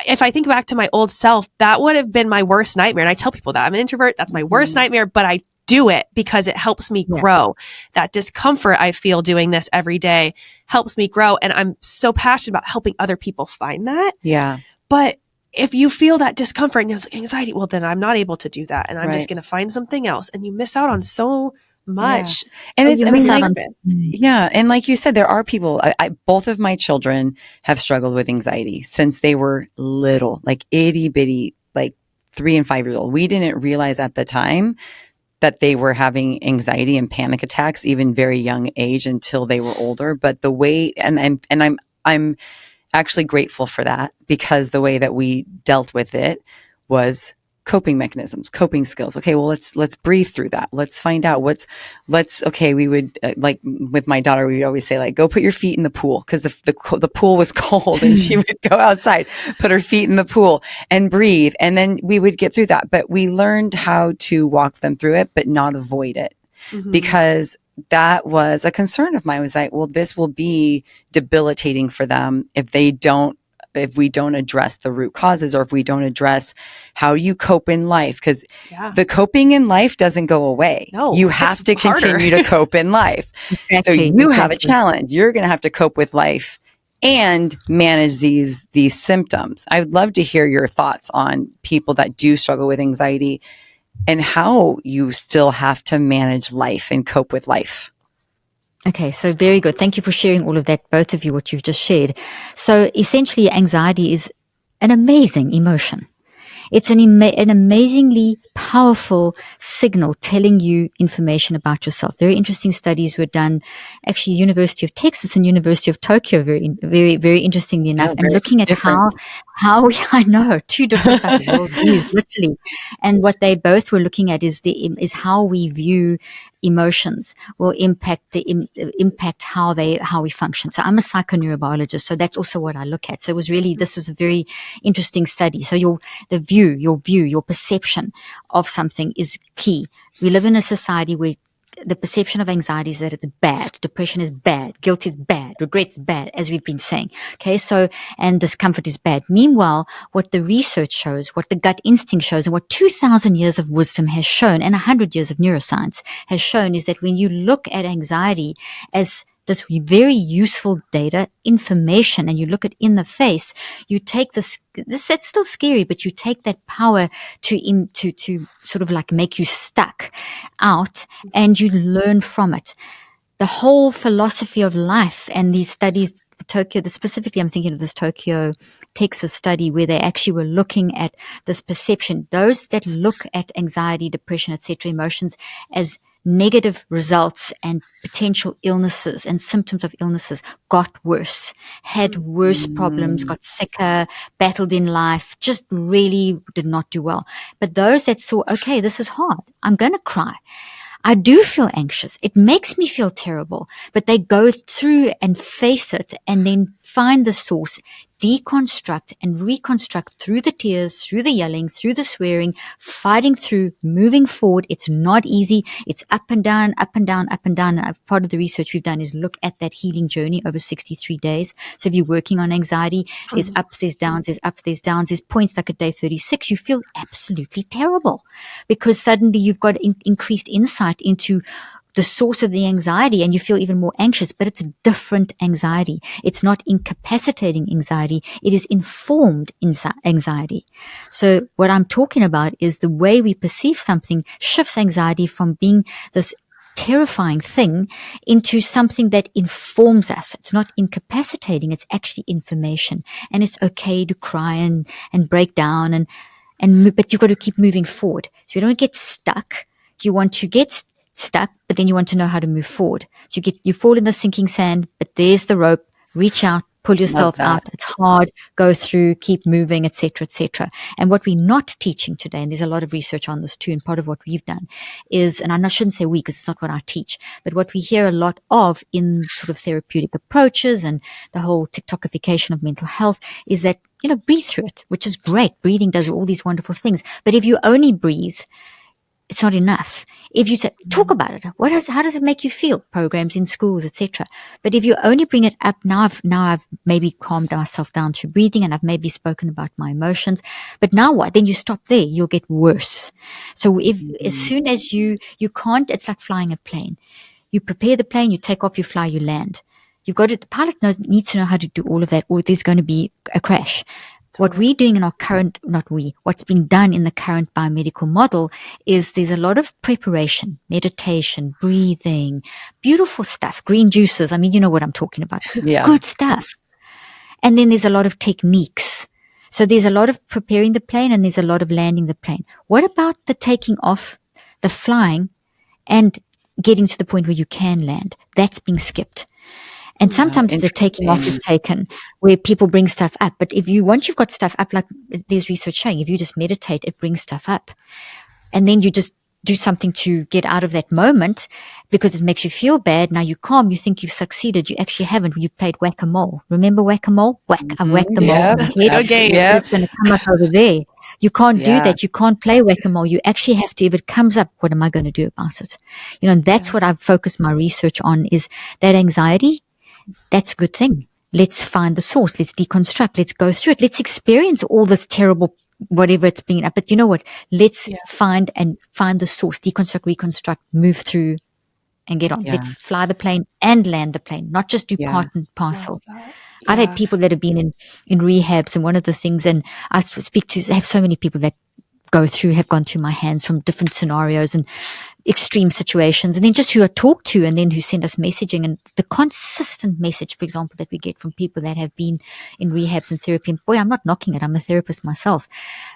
if I think back to my old self, that would have been my worst nightmare. And I tell people that I'm an introvert. That's my worst nightmare, but I do it because it helps me grow. That discomfort I feel doing this every day helps me grow. And I'm so passionate about helping other people find that. Yeah. But if you feel that discomfort and it's like anxiety, well, then I'm not able to do that. And I'm just going to find something else. And you miss out on so much. And and like you said, there are people, both of my children have struggled with anxiety since they were little, like itty bitty, like 3 and 5 years old. We didn't realize at the time that they were having anxiety and panic attacks, even very young age, until they were older. But the way, and I'm actually grateful for that, because the way that we dealt with it was coping mechanisms, coping skills. Okay, well, let's breathe through that. Let's find out we would, like with my daughter, we would always say, like, go put your feet in the pool, because the pool was cold, and she would go outside, put her feet in the pool and breathe. And then we would get through that. But we learned how to walk them through it, but not avoid it, because that was a concern of mine. Was like, well, this will be debilitating for them if we don't address the root causes, or if we don't address how you cope in life, because the coping in life doesn't go away. No, you have to continue to cope in life. Exactly, So you have a challenge. You're going to have to cope with life and manage these symptoms. I would love to hear your thoughts on people that do struggle with anxiety and how you still have to manage life and cope with life. Okay, so very good. Thank you for sharing all of that, both of you, what you've just shared. So essentially, anxiety is an amazing emotion. It's an amazingly powerful signal telling you information about yourself. Very interesting studies were done, actually, University of Texas and University of Tokyo, very, very interestingly enough, and looking at different. how I know, two different types of worldviews, literally. And what they both were looking at is how we view emotions will impact how we function. So I'm a psychoneurobiologist, so that's also what I look at. So this was a very interesting study. So your perception of something is key. We live in a society where the perception of anxiety is that it's bad, depression is bad, guilt is bad, regret's bad, as we've been saying. Okay, so, and discomfort is bad. Meanwhile, what the research shows, what the gut instinct shows, and what 2,000 years of wisdom has shown, and 100 years of neuroscience has shown, is that when you look at anxiety as this very useful data, information, and you look it in the face, you take this, it's still scary, but you take that power to sort of like make you stuck out, and you learn from it. The whole philosophy of life and these studies, specifically I'm thinking of this Tokyo, Texas study, where they actually were looking at this perception. Those that look at anxiety, depression, etc., emotions as negative results and potential illnesses and symptoms of illnesses got worse, had worse problems, got sicker, battled in life, just really did not do well. But those that saw, okay, this is hard, I'm going to cry, I do feel anxious, it makes me feel terrible, but they go through and face it and then find the source, deconstruct and reconstruct through the tears, through the yelling, through the swearing, fighting through, moving forward. It's not easy. It's up and down, up and down, up and down. And part of the research we've done is look at that healing journey over 63 days. So if you're working on anxiety, there's ups, there's downs, there's ups, there's downs, there's points like at day 36, you feel absolutely terrible because suddenly you've got increased insight into the source of the anxiety and you feel even more anxious, but it's a different anxiety. It's not incapacitating anxiety. It is informed anxiety. So what I'm talking about is the way we perceive something shifts anxiety from being this terrifying thing into something that informs us. It's not incapacitating. It's actually information. And it's okay to cry and break down but you've got to keep moving forward. So you don't get stuck. You want to get stuck, but then you want to know how to move forward. So you fall in the sinking sand, but there's the rope. Reach out, pull yourself out. It's hard. Go through, keep moving, etc., etc. And what we're not teaching today, and there's a lot of research on this too, and part of what we've done is, and I shouldn't say we because it's not what I teach, but what we hear a lot of in sort of therapeutic approaches and the whole TikTokification of mental health is that, breathe through it, which is great. Breathing does all these wonderful things. But if you only breathe, it's not enough. If you talk about it, how does it make you feel? Programs in schools, etc. But if you only bring it up, now I've maybe calmed myself down through breathing and I've maybe spoken about my emotions. But now what? Then you stop there. You'll get worse. So as soon as you can't, it's like flying a plane. You prepare the plane, you take off, you fly, you land. The pilot needs to know how to do all of that, or there's going to be a crash. What we're doing in our current, what's being done in the current biomedical model is there's a lot of preparation, meditation, breathing, beautiful stuff, green juices. I mean, you know what I'm talking about. Yeah. Good stuff. And then there's a lot of techniques. So there's a lot of preparing the plane and there's a lot of landing the plane. What about the taking off, the flying, and getting to the point where you can land? That's being skipped. And sometimes the taking off is taken where people bring stuff up. But once you've got stuff up, like there's research showing, if you just meditate, it brings stuff up. And then you just do something to get out of that moment because it makes you feel bad. Now you're calm. You think you've succeeded. You actually haven't. You played whack-a-mole. Remember whack-a-mole? I whacked the mole on the head. It's going to come up over there. You can't do that. You can't play whack-a-mole. You actually have to, if it comes up, what am I going to do about it? And that's what I've focused my research on, is that anxiety. That's a good thing. Let's find the source. Let's deconstruct. Let's go through it. Let's experience all this terrible, whatever it's bringing up. But you know what? Let's find the source, deconstruct, reconstruct, move through and get on. Let's fly the plane and land the plane, not just do part and parcel. I've had people that have been in rehabs, and one of the things, and I have so many people that have gone through my hands from different scenarios and extreme situations, and then just who I talk to, and then who send us messaging, and the consistent message, for example, that we get from people that have been in rehabs and therapy. And boy, I'm not knocking it. I'm a therapist myself.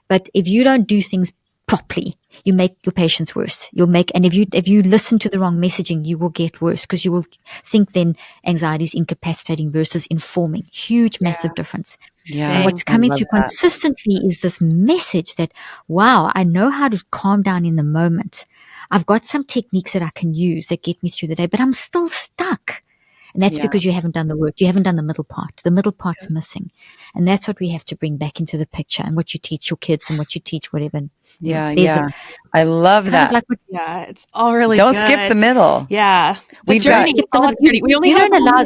But if you don't do things properly, you make your patients worse. And if you listen to the wrong messaging, you will get worse, because you will think then anxiety is incapacitating versus informing. Huge, massive difference. Yeah. And what's coming through consistently is this message that, wow, I know how to calm down in the moment. I've got some techniques that I can use that get me through the day, but I'm still stuck. And that's because you haven't done the work. You haven't done the middle part. The middle part's missing. And that's what we have to bring back into the picture, and what you teach your kids and what you teach whatever. I love that. It's all really Don't good. skip the middle. Yeah. We only don't allow.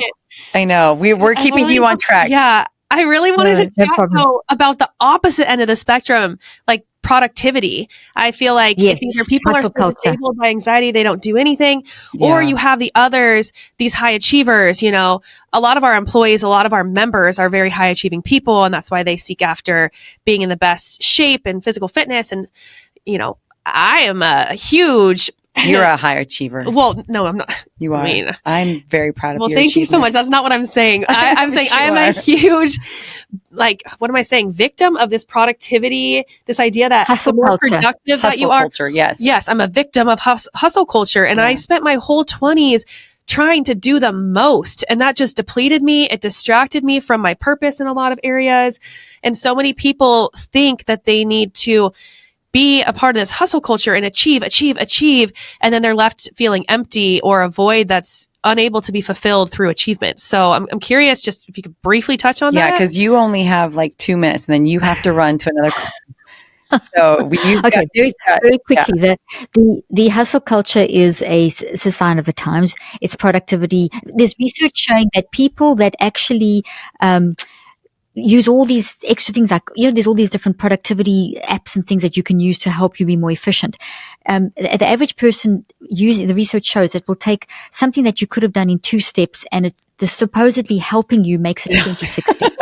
I know. We're keeping you on track. Yeah. I really wanted to chat though about the opposite end of the spectrum, like productivity. I feel like it's either people are so disabled by anxiety, they don't do anything, or you have the others, these high achievers. A lot of our employees, a lot of our members are very high achieving people, and that's why they seek after being in the best shape and physical fitness. And, I am a huge... You're a high achiever. Well, no, I'm not. You are. I'm very proud of you. Well, thank you so much. That's not what I'm saying. I'm saying I am a huge, what am I saying? Victim of this productivity, this idea that hustle the more culture. productive Hustle that you are. Culture, yes. Yes, I'm a victim of hustle culture. And I spent my whole 20s trying to do the most. And that just depleted me. It distracted me from my purpose in a lot of areas. And so many people think that they need to be a part of this hustle culture and achieve. And then they're left feeling empty, or a void that's unable to be fulfilled through achievement. So I'm curious, just if you could briefly touch on that. Yeah, because you only have 2 minutes, and then you have to run to another. So very quickly, the hustle culture is a sign of the times. It's productivity. There's research showing that people that actually use all these extra things, there's all these different productivity apps and things that you can use to help you be more efficient. The average person using, the research shows, that will take something that you could have done in 2 steps, and the supposedly helping you makes it 26 steps.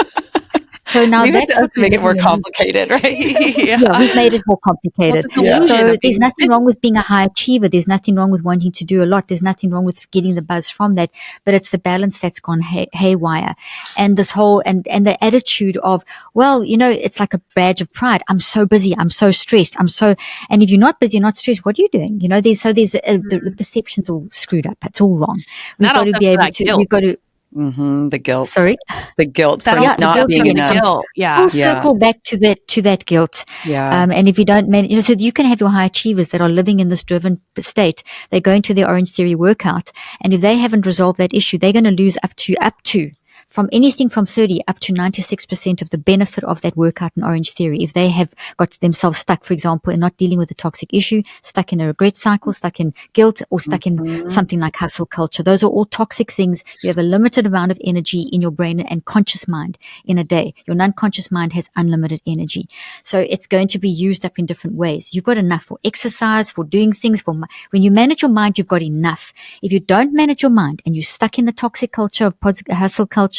So now that's what make it more complicated, right? We've made it more complicated. So there's nothing wrong with being a high achiever. There's nothing wrong with wanting to do a lot. There's nothing wrong with getting the buzz from that. But it's the balance that's gone haywire. And this whole, and the attitude of, it's like a badge of pride. I'm so busy. I'm so stressed. And if you're not busy, not stressed, what are you doing? The perception's all screwed up. It's all wrong. We've got to be able to, the guilt. Sorry, the guilt for not being enough. Full circle back to that guilt. And if you don't manage, so you can have your high achievers that are living in this driven state. They're going to their Orange Theory workout, and if they haven't resolved that issue, they're going to lose up to from anything from 30 up to 96% of the benefit of that workout in Orange Theory. If they have got themselves stuck, for example, in not dealing with a toxic issue, stuck in a regret cycle, stuck in guilt, or stuck in something like hustle culture. Those are all toxic things. You have a limited amount of energy in your brain and conscious mind in a day. Your non-conscious mind has unlimited energy. So it's going to be used up in different ways. You've got enough for exercise, for doing things. When you manage your mind, you've got enough. If you don't manage your mind and you're stuck in the toxic culture of hustle culture,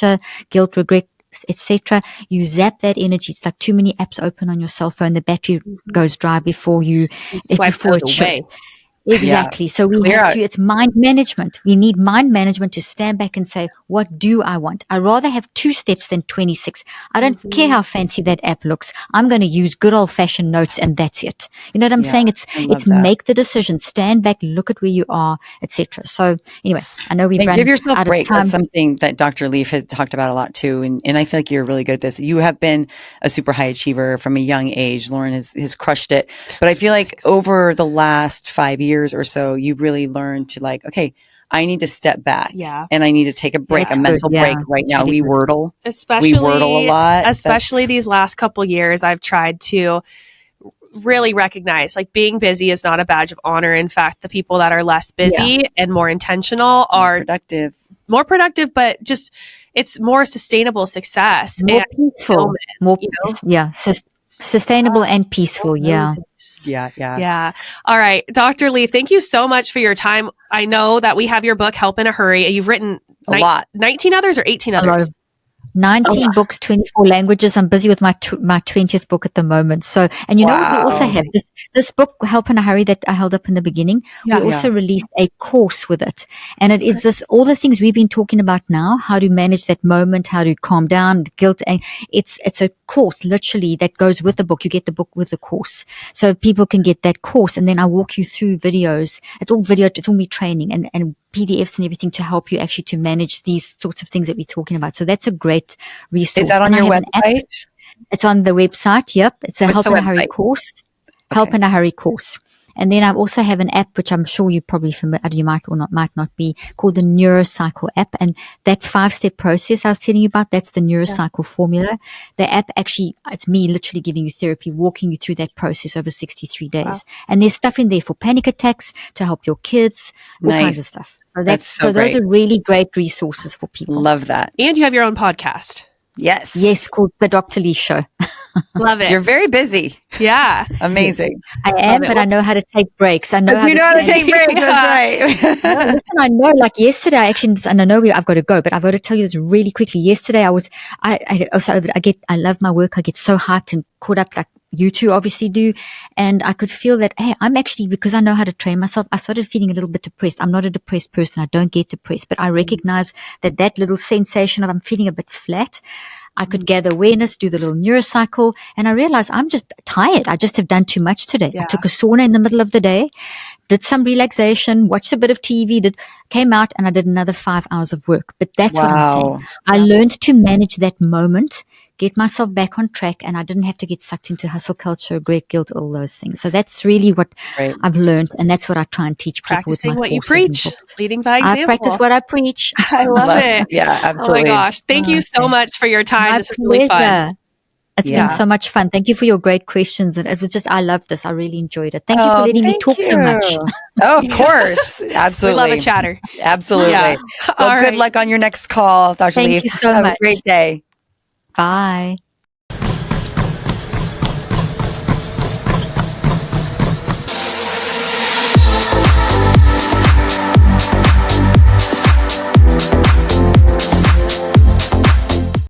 guilt, regret, etc., you zap that energy. It's like too many apps open on your cell phone. The battery goes dry before it should. Exactly. So we have to, it's mind management. We need mind management to stand back and say, what do I want? I'd rather have 2 steps than 26. I don't care how fancy that app looks. I'm going to use good old fashioned notes and that's it. You know what I'm saying? It's make the decision, stand back, look at where you are, etc. So anyway, I know we've run give yourself out a break. of time. That's something that Dr. Leaf has talked about a lot too. And I feel like you're really good at this. You have been a super high achiever from a young age. Lauren has crushed it. But I feel like over the last 5 years or so, you've really learned to like, okay, I need to step back and I need to take a break, a mental break right now. We wordle. We wordle a lot. Especially these last couple years, I've tried to really recognize like being busy is not a badge of honor. In fact, the people that are less busy and more intentional are more productive, but just it's more sustainable success. More peaceful. Sustainable and peaceful. Yeah. All right. Dr. Lee, thank you so much for your time. I know that we have your book, Help in a Hurry. You've written a lot. 19 others or 18 others? 19 books, 24 languages. I'm busy with my 20th book at the moment. So, and you know what we also have? This book, Help in a Hurry, that I held up in the beginning, we also released a course with it. And it is all the things we've been talking about now, how to manage that moment, how to calm down, the guilt. And it's a course literally that goes with the book. You get the book with the course. So people can get that course. And then I walk you through videos. It's all me training and PDFs and everything to help you actually to manage these sorts of things that we're talking about. So that's a great resource. Is that on your website? It's on the website. Yep. It's a Help in a Hurry course. Help in a Hurry course. And then I also have an app, which I'm sure you're probably familiar, you might not be, called the Neurocycle app. And that 5-step process I was telling you about, that's the Neurocycle formula. The app actually, it's me literally giving you therapy, walking you through that process over 63 days. Wow. And there's stuff in there for panic attacks, to help your kids, all kinds of stuff. So those are really great resources for people. Love that. And you have your own podcast. Yes, called The Dr. Lee Show. Love it. You're very busy. Yeah. Amazing. I am, but I know how to take breaks. I know how to take breaks. That's right. Listen, I know, like yesterday, and I know I've got to go, but I've got to tell you this really quickly. Yesterday, I love my work. I get so hyped and caught up, like you two obviously do. And I could feel that, hey, I'm actually, because I know how to train myself, I started feeling a little bit depressed. I'm not a depressed person. I don't get depressed, but I recognize that little sensation of I'm feeling a bit flat. I could gather awareness, do the little neurocycle, and I realized I'm just tired. I just have done too much today. I took a sauna in the middle of the day, did some relaxation, watched a bit of TV, came out, and I did another 5 hours of work. But that's what I'm saying. I learned to manage that moment, get myself back on track, and I didn't have to get sucked into hustle culture, great guilt, all those things. So that's really what I've learned, and that's what I try and teach people Practicing with my what you courses preach, leading by example. I practice what I preach. I love it. Yeah, absolutely. Oh my gosh. Thank you so much for your time. My this was really fun. It's been so much fun. Thank you for your great questions. And it was just, I loved this. I really enjoyed it. Thank you for letting me talk so much. Oh, of course. Absolutely. We love a chatter. Absolutely. Yeah. Well, good luck on your next call, Dr. Leaf. Thank you so Have much. a great day. Bye.